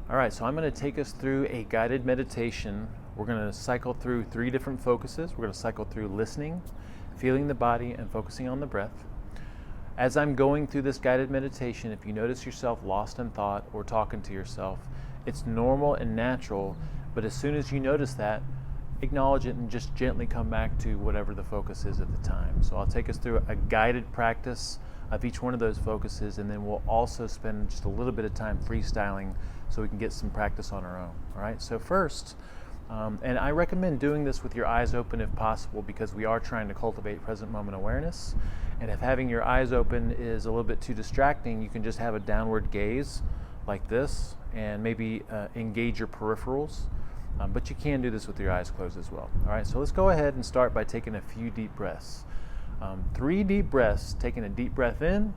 All right, so I'm going to take us through a guided meditation. We're going to cycle through 3 different focuses. We're going to cycle through listening, feeling the body, and focusing on the breath. As I'm going through this guided meditation, if you notice yourself lost in thought or talking to yourself, it's normal and natural, but as soon as you notice that, acknowledge it and just gently come back to whatever the focus is at the time. So I'll take us through a guided practice of each one of those focuses, and then we'll also spend just a little bit of time freestyling so we can get some practice on our own. All right, so first, and I recommend doing this with your eyes open if possible, because we are trying to cultivate present moment awareness. And if having your eyes open is a little bit too distracting, you can just have a downward gaze like this and maybe engage your peripherals. But you can do this with your eyes closed as well. All right, so let's go ahead and start by taking a few deep breaths. 3 deep breaths, taking a deep breath in,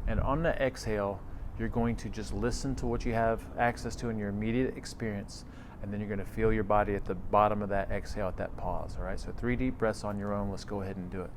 and on the exhale, you're going to just listen to what you have access to in your immediate experience, and then you're going to feel your body at the bottom of that exhale at that pause. All right, so 3 deep breaths on your own. Let's go ahead and do it.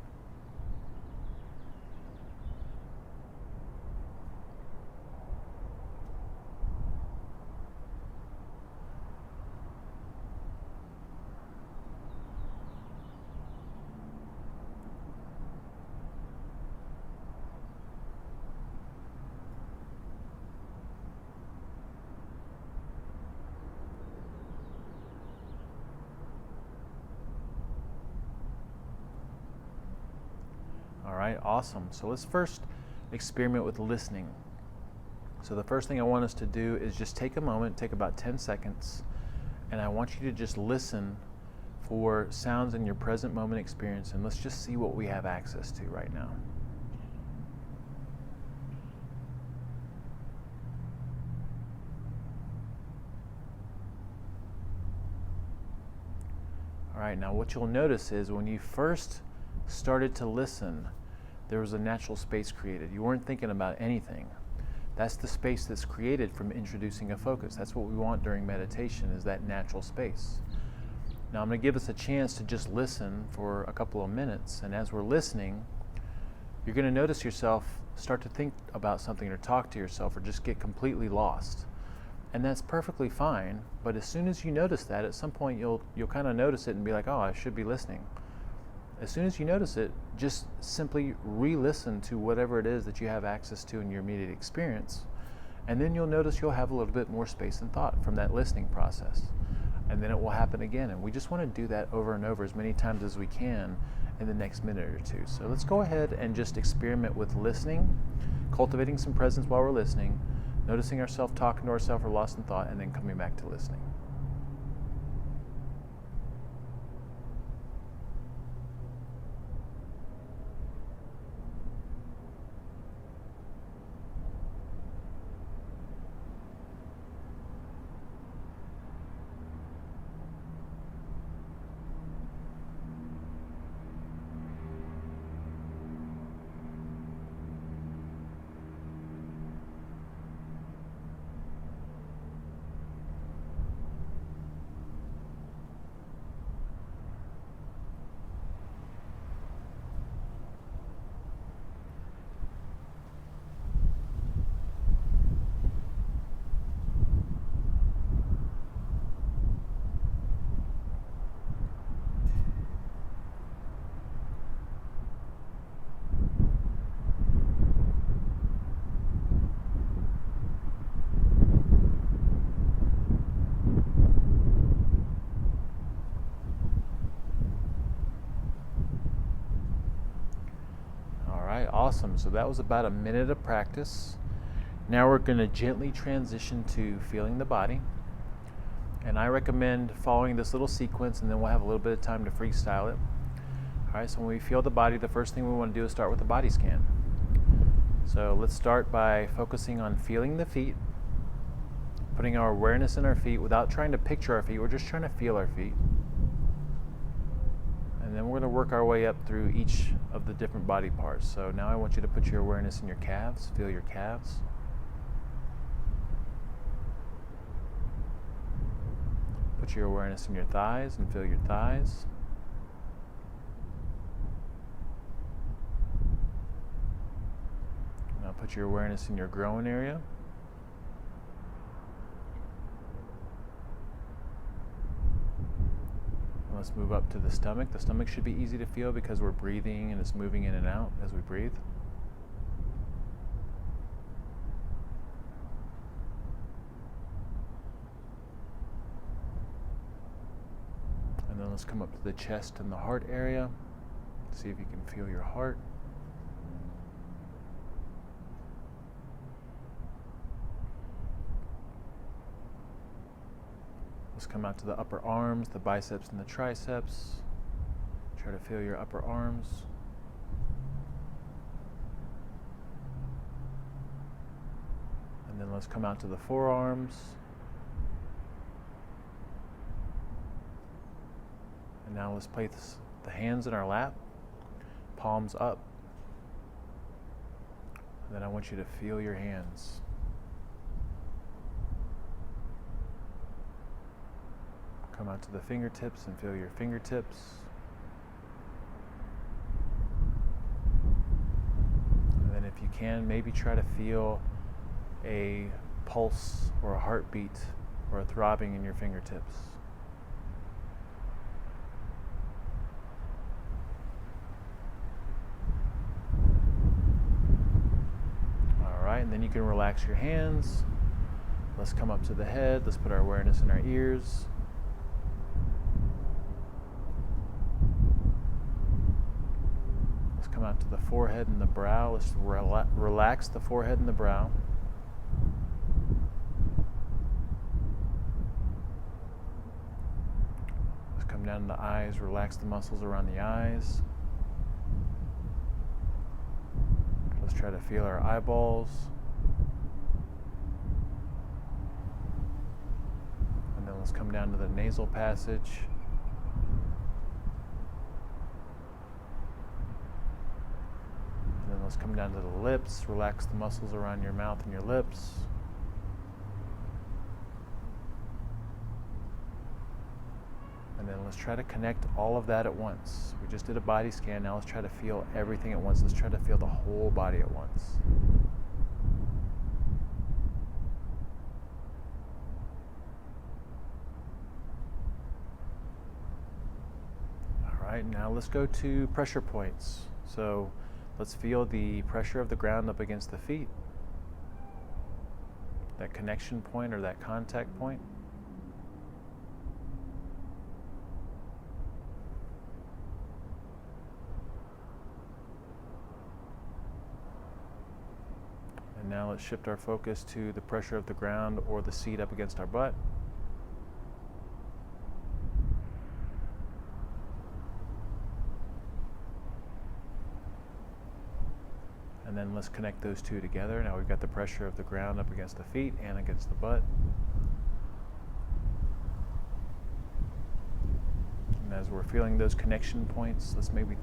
All right, awesome. So let's first experiment with listening. So the first thing I want us to do is just take a moment, take about 10 seconds, and I want you to just listen for sounds in your present moment experience, and let's just see what we have access to right now. All right, now what you'll notice is when you first started to listen, there was a natural space created. You weren't thinking about anything. That's the space that's created from introducing a focus. That's what we want during meditation, is that natural space. Now I'm going to give us a chance to just listen for a couple of minutes, and as we're listening, you're going to notice yourself start to think about something or talk to yourself or just get completely lost. And that's perfectly fine, but as soon as you notice that, at some point you'll kind of notice it and be like, oh, I should be listening. As soon as you notice it, just simply re-listen to whatever it is that you have access to in your immediate experience, and then you'll notice you'll have a little bit more space and thought from that listening process. And then it will happen again, and we just want to do that over and over as many times as we can in the next minute or two. So let's go ahead and just experiment with listening, cultivating some presence while we're listening, noticing ourselves talking to ourselves or lost in thought, and then coming back to listening. Awesome. So that was about a minute of practice. Now we're going to gently transition to feeling the body. And I recommend following this little sequence, and then we'll have a little bit of time to freestyle it. All right, so when we feel the body, the first thing we want to do is start with a body scan. So let's start by focusing on feeling the feet, putting our awareness in our feet without trying to picture our feet. We're just trying to feel our feet. And then we're going to work our way up through each of the different body parts. So now I want you to put your awareness in your calves, feel your calves. Put your awareness in your thighs and feel your thighs. Now put your awareness in your groin area. let's move up to the stomach. The stomach should be easy to feel because we're breathing and it's moving in and out as we breathe. And then let's come up to the chest and the heart area. See if you can feel your heart. Let's come out to the upper arms, the biceps and the triceps. Try to feel your upper arms. And then let's come out to the forearms. And now let's place the hands in our lap, palms up. And then I want you to feel your hands. Come out to the fingertips and feel your fingertips. And then if you can, maybe try to feel a pulse or a heartbeat or a throbbing in your fingertips. All right, and then you can relax your hands. Let's come up to the head. Let's put our awareness in our ears. Come out to the forehead and the brow. Let's relax the forehead and the brow. Let's come down to the eyes, relax the muscles around the eyes. Let's try to feel our eyeballs. And then let's come down to the nasal passage. Let's come down to the lips, relax the muscles around your mouth and your lips. And then let's try to connect all of that at once. We just did a body scan, now let's try to feel everything at once. Let's try to feel the whole body at once. All right, now let's go to pressure points. So let's feel the pressure of the ground up against the feet. That connection point or that contact point. And now let's shift our focus to the pressure of the ground or the seat up against our butt. And then let's connect those two together. Now we've got the pressure of the ground up against the feet and against the butt. And as we're feeling those connection points, let's maybe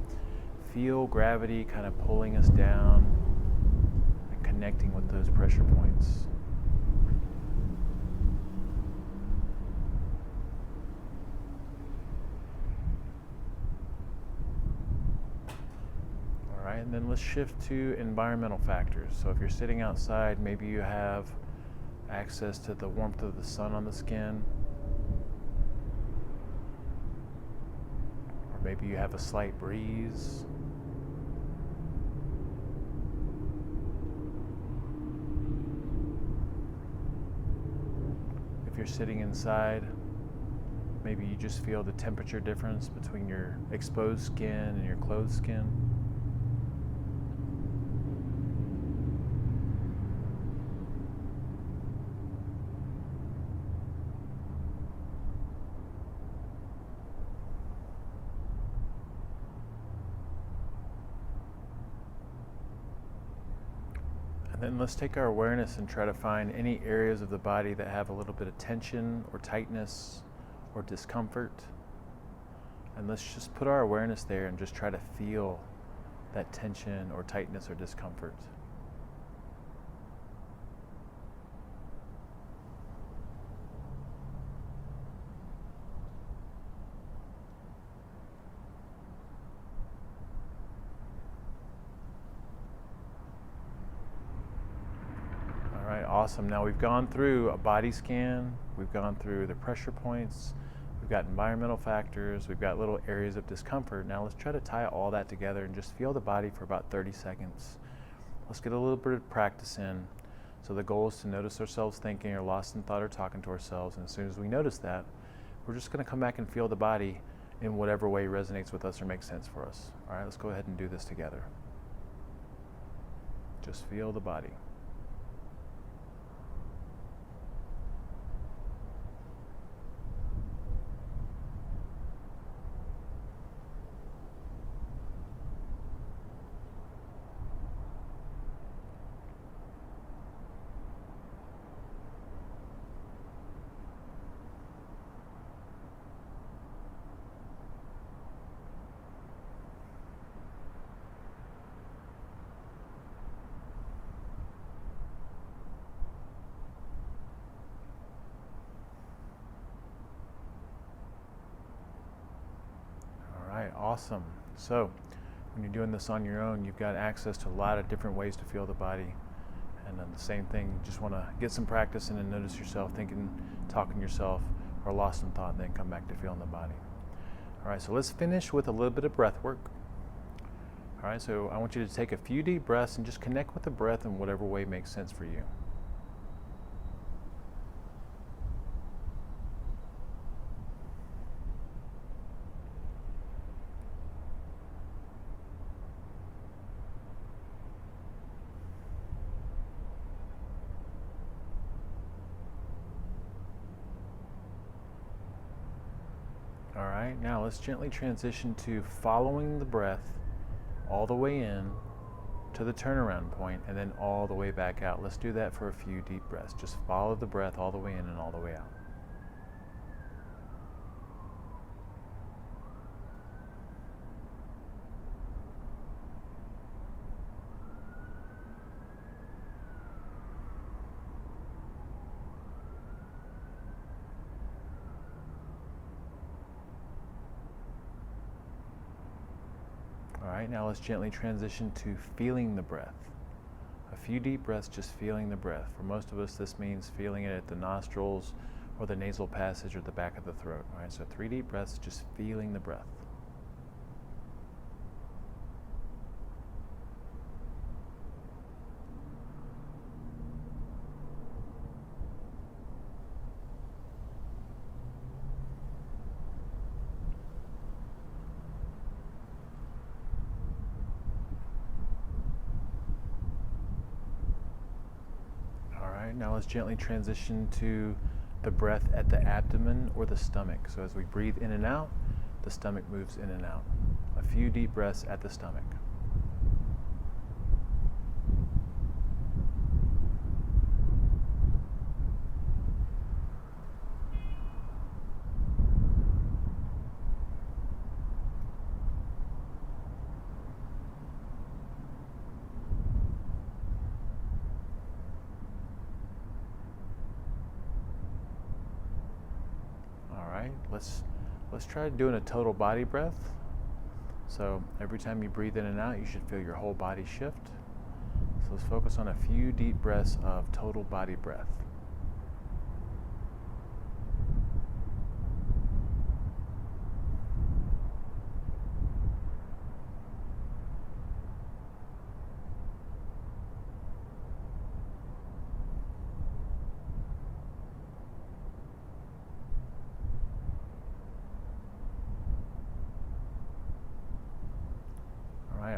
feel gravity kind of pulling us down and connecting with those pressure points. And then let's shift to environmental factors. So if you're sitting outside, maybe you have access to the warmth of the sun on the skin. Or maybe you have a slight breeze. If you're sitting inside, maybe you just feel the temperature difference between your exposed skin and your closed skin. And then let's take our awareness and try to find any areas of the body that have a little bit of tension or tightness or discomfort. And let's just put our awareness there and just try to feel that tension or tightness or discomfort. Awesome. Now we've gone through a body scan, we've gone through the pressure points, we've got environmental factors, we've got little areas of discomfort. Now let's try to tie all that together and just feel the body for about 30 seconds. Let's get a little bit of practice in. So the goal is to notice ourselves thinking or lost in thought or talking to ourselves, and as soon as we notice that, we're just going to come back and feel the body in whatever way resonates with us or makes sense for us. All right, let's go ahead and do this together. Just feel the body. All right, awesome. So when you're doing this on your own, you've got access to a lot of different ways to feel the body. And then the same thing, you just want to get some practice in and notice yourself thinking, talking to yourself, or lost in thought, and then come back to feeling the body. All right, so let's finish with a little bit of breath work. All right, so I want you to take a few deep breaths and just connect with the breath in whatever way makes sense for you. All right, now let's gently transition to following the breath all the way in to the turnaround point and then all the way back out. Let's do that for a few deep breaths. Just follow the breath all the way in and all the way out. All right, now let's gently transition to feeling the breath. A few deep breaths, just feeling the breath. For most of us, this means feeling it at the nostrils or the nasal passage or the back of the throat. All right, so 3 deep breaths, just feeling the breath. Now let's gently transition to the breath at the abdomen or the stomach. So as we breathe in and out, the stomach moves in and out. A few deep breaths at the stomach. Let's try doing a total body breath. So every time you breathe in and out, you should feel your whole body shift. So let's focus on a few deep breaths of total body breath.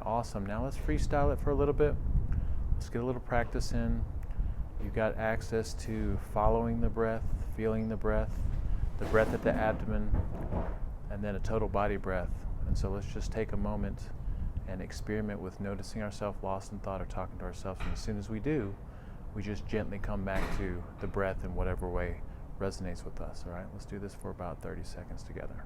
Awesome. Now let's freestyle it for a little bit. Let's get a little practice in. You've got access to following the breath, feeling the breath at the abdomen, and then a total body breath. And so let's just take a moment and experiment with noticing ourselves lost in thought or talking to ourselves. And as soon as we do, we just gently come back to the breath in whatever way resonates with us. All right, let's do this for about 30 seconds together.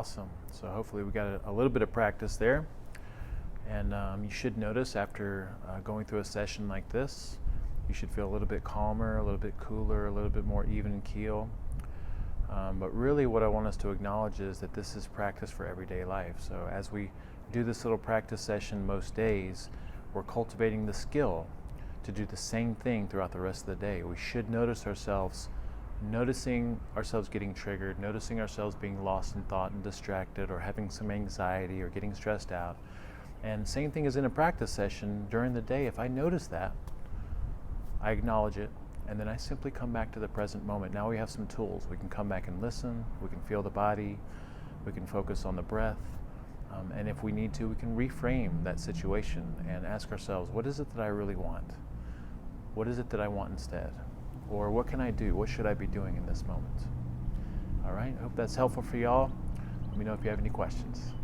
Awesome. So hopefully we got a little bit of practice there. And you should notice after going through a session like this, you should feel a little bit calmer, a little bit cooler, a little bit more even keel. But really what I want us to acknowledge is that this is practice for everyday life. So as we do this little practice session most days, we're cultivating the skill to do the same thing throughout the rest of the day. We should noticing ourselves getting triggered, noticing ourselves being lost in thought and distracted, or having some anxiety or getting stressed out. And same thing as in a practice session during the day. If I notice that, I acknowledge it, and then I simply come back to the present moment. Now we have some tools. We can come back and listen, we can feel the body, we can focus on the breath, and if we need to, we can reframe that situation and ask ourselves, what is it that I really want? What is it that I want instead? Or what can I do? What should I be doing in this moment? All right, I hope that's helpful for y'all. Let me know if you have any questions.